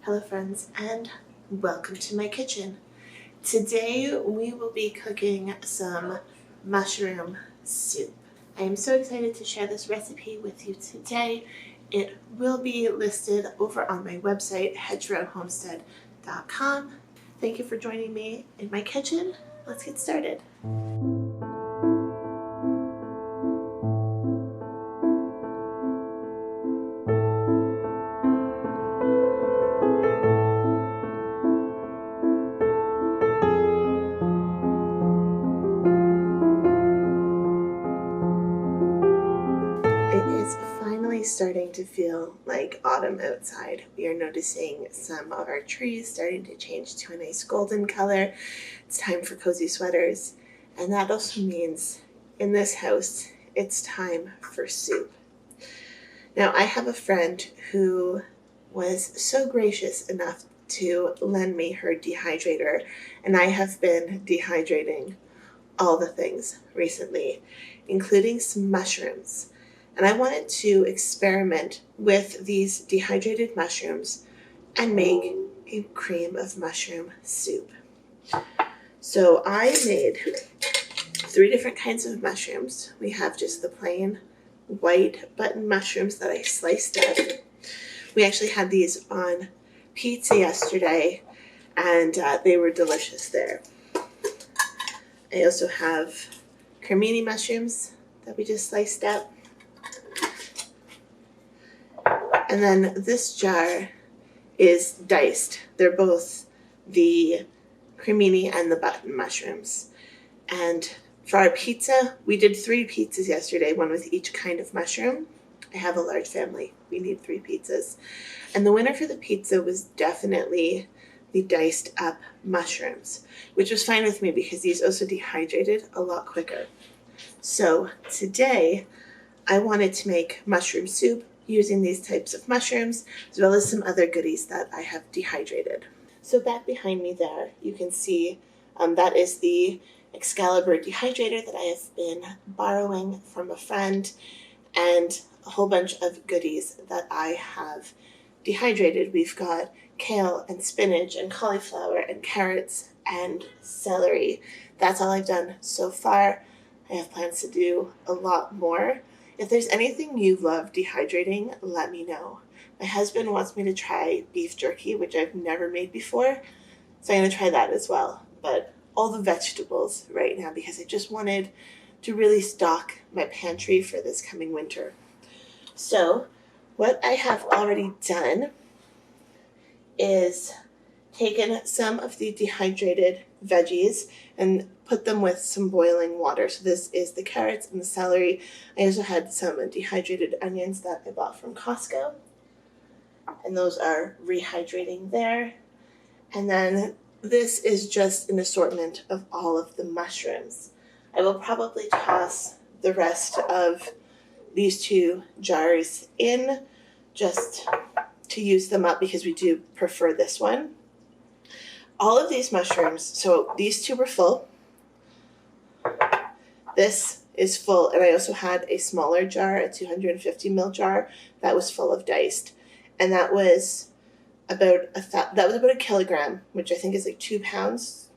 Hello friends, and welcome to my kitchen. Today we will be cooking some mushroom soup. I am so excited to share this recipe with you today. It will be listed over on my website, hedgerowhomestead.com. Thank you for joining me in my kitchen. Let's get started. It is finally starting to feel like autumn outside. We are noticing some of our trees starting to change to a nice golden color. It's time for cozy sweaters. And that also means in this house, it's time for soup. Now, I have a friend who was so gracious enough to lend me her dehydrator, and I have been dehydrating all the things recently, including some mushrooms. And I wanted to experiment with these dehydrated mushrooms and make a cream of mushroom soup. So I made 3 different kinds of mushrooms. We have just the plain white button mushrooms that I sliced up. We actually had these on pizza yesterday, and they were delicious there. I also have cremini mushrooms that we just sliced up. And then this jar is diced. They're both the cremini and the button mushrooms. And for our pizza, we did 3 pizzas yesterday, one with each kind of mushroom. I have a large family. We need 3 pizzas. And the winner for the pizza was definitely the diced up mushrooms, which was fine with me because these also dehydrated a lot quicker. So today, I wanted to make mushroom soup using these types of mushrooms, as well as some other goodies that I have dehydrated. So back behind me there, you can see that is the Excalibur Dehydrator that I have been borrowing from a friend, and a whole bunch of goodies that I have dehydrated. We've got kale and spinach and cauliflower and carrots and celery. That's all I've done so far. I have plans to do a lot more. If there's anything you love dehydrating, let me know. My husband wants me to try beef jerky, which I've never made before, so I'm going to try that as well. But all the vegetables right now, because I just wanted to really stock my pantry for this coming winter. So what I have already done is taken some of the dehydrated veggies and put them with some boiling water. So this is the carrots and the celery. I also had some dehydrated onions that I bought from Costco, and those are rehydrating there. And then this is just an assortment of all of the mushrooms. I will probably toss the rest of these 2 jars in just to use them up because we do prefer this one. All of these mushrooms, so these 2 were full. This is full, and I also had a smaller jar, a 250 ml jar, that was full of diced. And that was about a kilogram, which I think is like 2 pounds,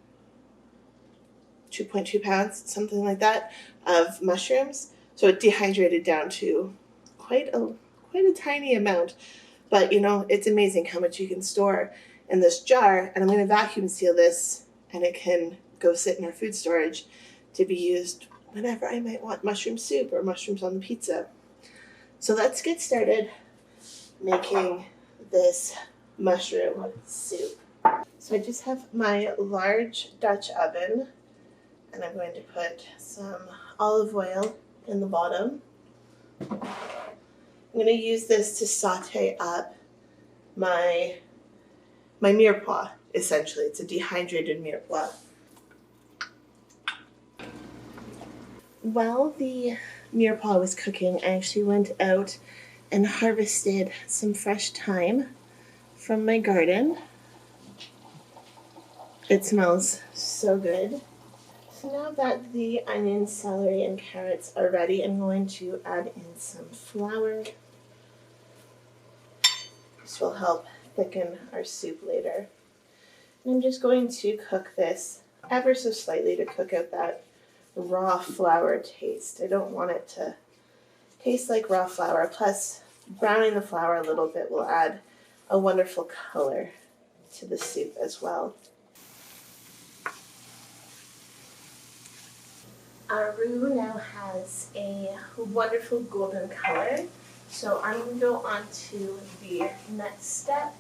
2.2 pounds, something like that, of mushrooms. So it dehydrated down to quite a tiny amount. But you know, it's amazing how much you can store in this jar, and I'm going to vacuum seal this, and it can go sit in our food storage to be used whenever I might want mushroom soup or mushrooms on the pizza. So let's get started making this mushroom soup. So I just have my large Dutch oven, and I'm going to put some olive oil in the bottom. I'm going to use this to saute up my mirepoix, essentially. It's a dehydrated mirepoix. While the mirepoix was cooking, I actually went out and harvested some fresh thyme from my garden. It smells so good. So now that the onion, celery, and carrots are ready, I'm going to add in some flour. This will help thicken our soup later. And I'm just going to cook this ever so slightly to cook out that raw flour taste. I don't want it to taste like raw flour. Plus, browning the flour a little bit will add a wonderful color to the soup as well. Our roux now has a wonderful golden color, so I'm going to go on to the next step,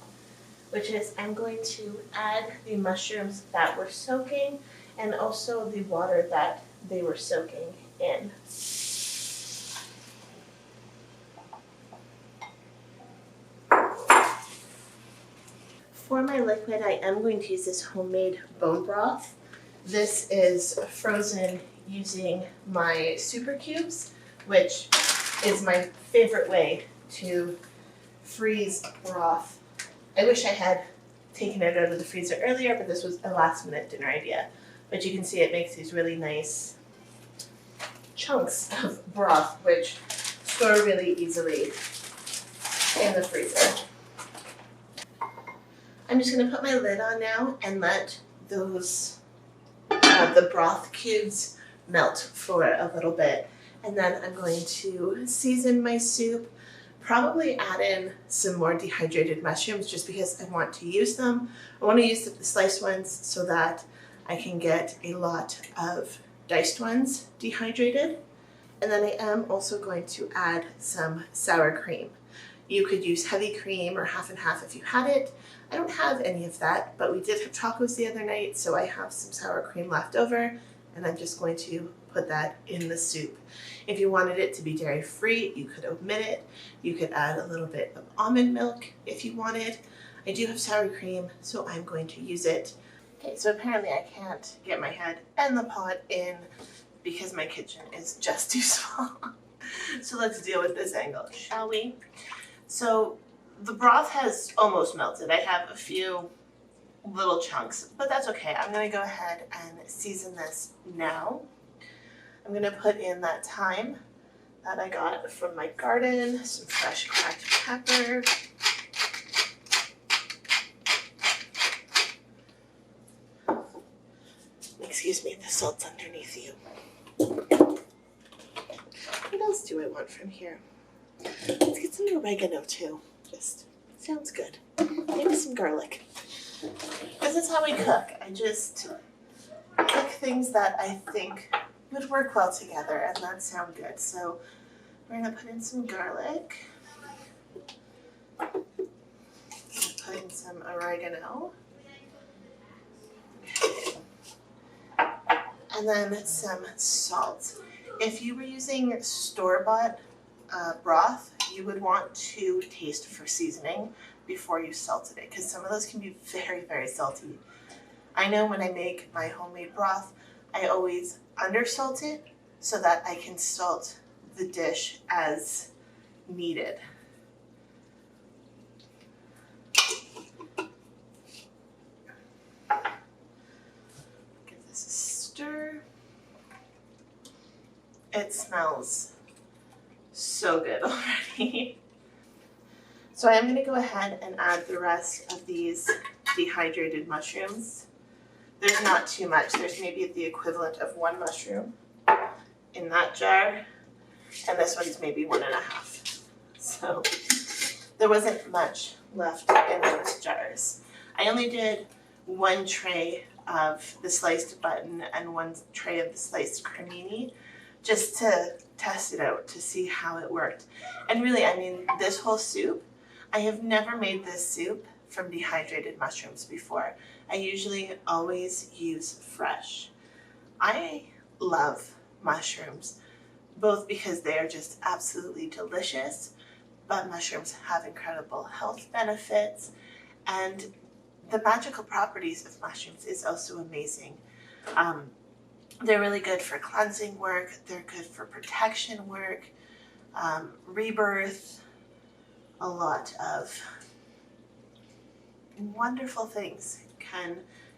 which is I'm going to add the mushrooms that we're soaking and also the water that they were soaking in. For my liquid, I am going to use this homemade bone broth. This is frozen using my super cubes, which is my favorite way to freeze broth. I wish I had taken it out of the freezer earlier, but this was a last minute dinner idea. But you can see it makes these really nice chunks of broth, which store really easily in the freezer. I'm just going to put my lid on now and let those the broth cubes melt for a little bit, and then I'm going to season my soup, probably add in some more dehydrated mushrooms just because I want to use them. I want to use the sliced ones so that I can get a lot of diced ones dehydrated. And then I am also going to add some sour cream. You could use heavy cream or half and half if you had it. I don't have any of that, but we did have tacos the other night, so I have some sour cream left over, and I'm just going to put that in the soup. If you wanted it to be dairy-free, you could omit it. You could add a little bit of almond milk if you wanted. I do have sour cream, so I'm going to use it. Okay, so apparently I can't get my head and the pot in because my kitchen is just too small. So let's deal with this angle, shall we? So the broth has almost melted. I have a few little chunks, but that's okay. I'm going to go ahead and season this now. I'm going to put in that thyme that I got from my garden, some fresh cracked pepper, excuse me, the salt's underneath you. What else do I want from here? Let's get some oregano too. Just sounds good. Maybe some garlic. This is how we cook. I just cook things that I think would work well together and that sound good. So we're going to put in some garlic. Put in some oregano. Okay. And then some salt. If you were using store-bought broth, you would want to taste for seasoning before you salted it, because some of those can be very, very salty. I know when I make my homemade broth, I always undersalt it so that I can salt the dish as needed. Give this a stir. It smells so good already. So I am going to go ahead and add the rest of these dehydrated mushrooms. There's not too much. There's maybe the equivalent of 1 mushroom in that jar, and this one's maybe 1.5. So there wasn't much left in those jars. I only did 1 tray of the sliced button and 1 tray of the sliced cremini, just to test it out, to see how it worked. And really, I mean, this whole soup, I have never made this soup from dehydrated mushrooms before. I usually always use fresh. I love mushrooms, both because they are just absolutely delicious, but mushrooms have incredible health benefits, and the magical properties of mushrooms is also amazing. They're really good for cleansing work, they're good for protection work, rebirth, a lot of wonderful things can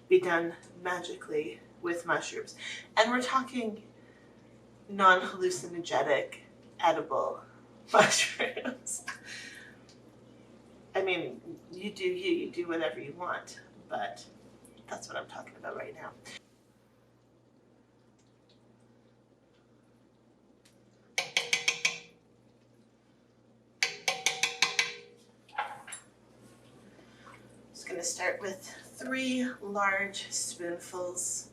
be done magically with mushrooms. And we're talking non-hallucinogenic, edible mushrooms. I mean, you do you do whatever you want, but that's what I'm talking about right now. Just going to start with 3 large spoonfuls.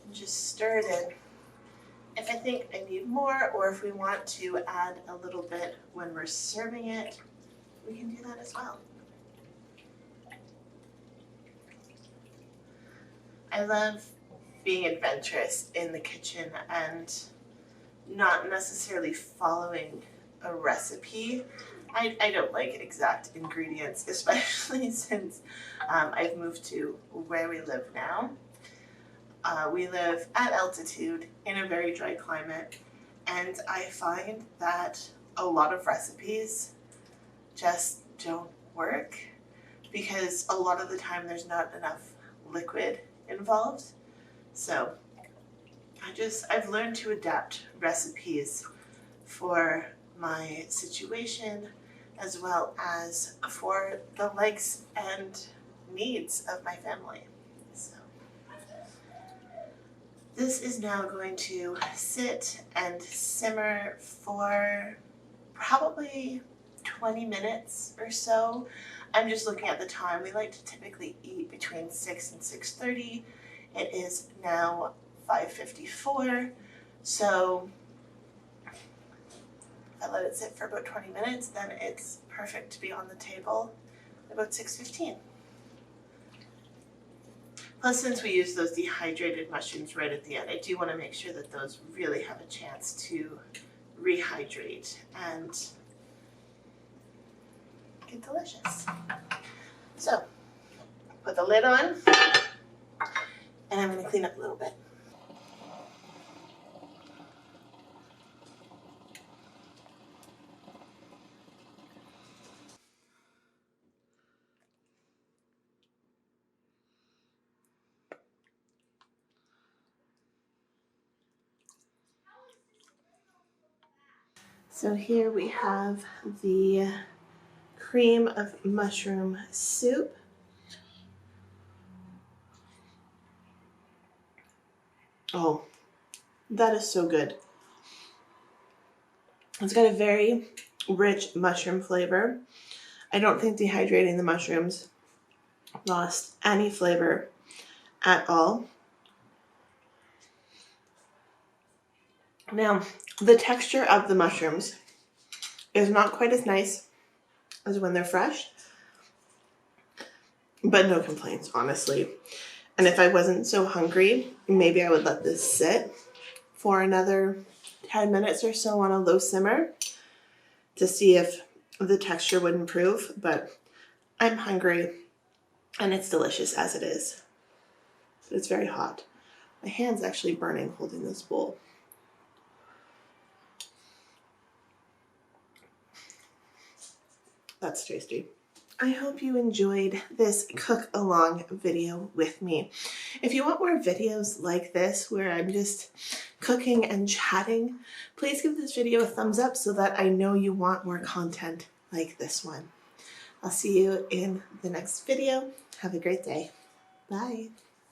And just stir it in. If I think I need more, or if we want to add a little bit when we're serving it, we can do that as well. I love being adventurous in the kitchen and not necessarily following a recipe. I don't like exact ingredients, especially since I've moved to where we live now. We live at altitude in a very dry climate, and I find that a lot of recipes just don't work because a lot of the time there's not enough liquid involved. So I've learned to adapt recipes for my situation as well as for the likes and needs of my family. So this is now going to sit and simmer for probably 20 minutes or so. I'm just looking at the time. We like to typically eat between 6 and 6:30. It is now 5:54. So if I let it sit for about 20 minutes, then it's perfect to be on the table about 6:15. Plus, since we use those dehydrated mushrooms right at the end, I do want to make sure that those really have a chance to rehydrate and get delicious. So, put the lid on, and I'm going to clean up a little bit. So here we have the cream of mushroom soup. Oh, that is so good. It's got a very rich mushroom flavor. I don't think dehydrating the mushrooms lost any flavor at all. Now, the texture of the mushrooms is not quite as nice as when they're fresh, but no complaints, honestly. And if I wasn't so hungry, maybe I would let this sit for another 10 minutes or so on a low simmer to see if the texture would improve, but I'm hungry and it's delicious as it is. But it's very hot. My hand's actually burning holding this bowl. That's tasty. I hope you enjoyed this cook along video with me. If you want more videos like this where I'm just cooking and chatting, please give this video a thumbs up so that I know you want more content like this one. I'll see you in the next video. Have a great day. Bye.